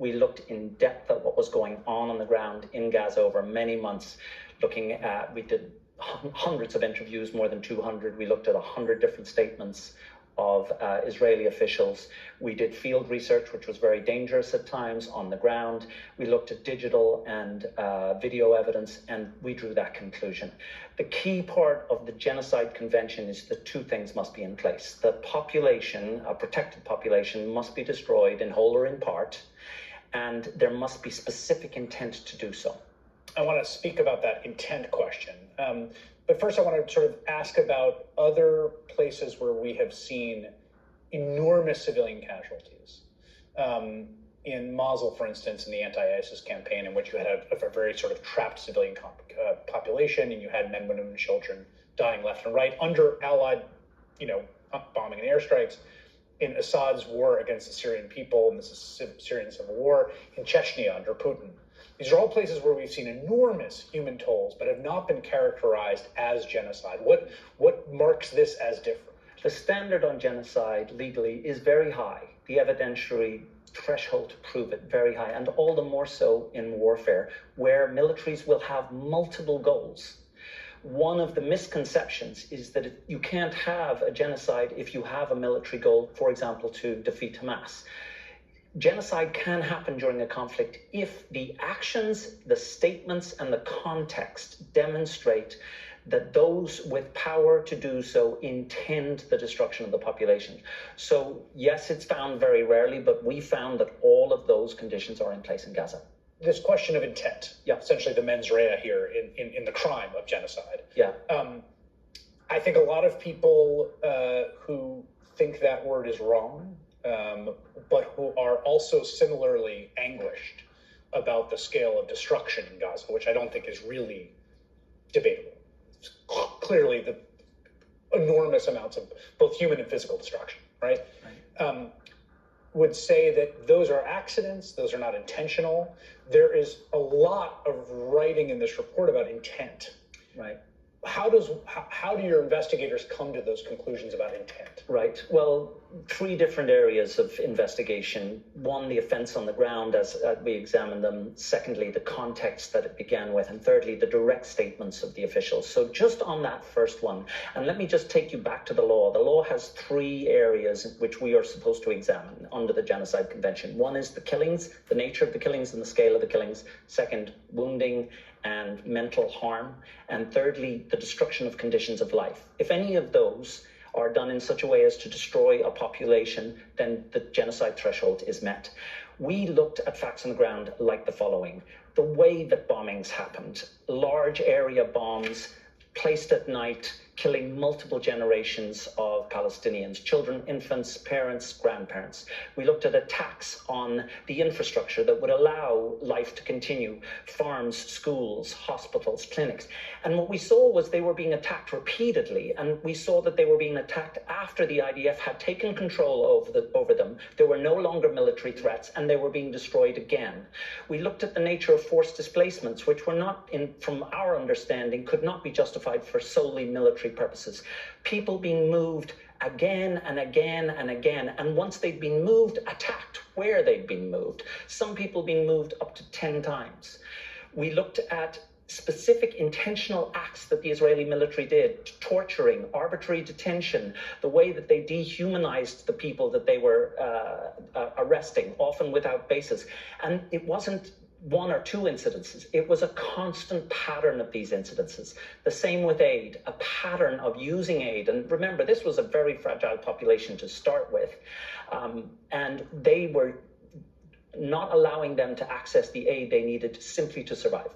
We looked in depth at what was going on the ground in Gaza over many months, we did hundreds of interviews, more than 200. We looked at 100 different statements of Israeli officials. We did field research, which was very dangerous at times on the ground. We looked at digital and video evidence, and we drew that conclusion. The key part of the Genocide Convention is that two things must be in place. The population, a protected population, must be destroyed in whole or in part, and there must be specific intent to do so. I want to speak about that intent question. But first, I want to sort of ask about other places where we have seen enormous civilian casualties. In Mosul, for instance, in the anti-ISIS campaign, in which you had a very sort of trapped civilian population, and you had men, women, and children dying left and right under Allied, bombing and airstrikes. In Assad's war against the Syrian people, and this is Syrian civil war, in Chechnya under Putin. These are all places where we've seen enormous human tolls, but have not been characterized as genocide. What marks this as different? The standard on genocide legally is very high. The evidentiary threshold to prove it very high, and all the more so in warfare, where militaries will have multiple goals. One of the misconceptions is that you can't have a genocide if you have a military goal, for example, to defeat Hamas. Genocide can happen during a conflict if the actions, the statements, and the context demonstrate that those with power to do so intend the destruction of the population. So yes, it's found very rarely, but we found that all of those conditions are in place in Gaza. This question of intent, yeah, essentially the mens rea here in the crime of genocide. Yeah. I think a lot of people who think that word is wrong, but who are also similarly anguished about the scale of destruction in Gaza, which I don't think is really debatable. It's clearly the enormous amounts of both human and physical destruction, right? Would say that those are accidents, those are not intentional. There is a lot of writing in this report about intent. Right. How do your investigators come to those conclusions about intent? Right. Well, three different areas of investigation. One, the offense on the ground as we examine them. Secondly, the context that it began with. And thirdly, the direct statements of the officials. So just on that first one, and let me just take you back to the law. The law has three areas in which we are supposed to examine under the Genocide Convention. One is the killings, the nature of the killings and the scale of the killings. Second, wounding and mental harm. And thirdly, the destruction of conditions of life. If any of those are done in such a way as to destroy a population, then the genocide threshold is met. We looked at facts on the ground like the following. The way that bombings happened, large area bombs placed at night, killing multiple generations of Palestinians, children, infants, parents, grandparents. We looked at attacks on the infrastructure that would allow life to continue, farms, schools, hospitals, clinics. And what we saw was they were being attacked repeatedly, and we saw that they were being attacked after the IDF had taken control over them. There were no longer military threats, and they were being destroyed again. We looked at the nature of forced displacements, which were not, from our understanding, could not be justified for solely military purposes. People being moved again and again and again, and once they'd been moved, attacked where they'd been moved. Some people being moved up to 10 times. We looked at specific intentional acts that the Israeli military did, torturing, arbitrary detention, the way that they dehumanized the people that they were arresting, often without basis. And it wasn't one or two incidences. It was a constant pattern of these incidences. The same with aid, a pattern of using aid. And remember, this was a very fragile population to start with. And they were not allowing them to access the aid they needed simply to survive.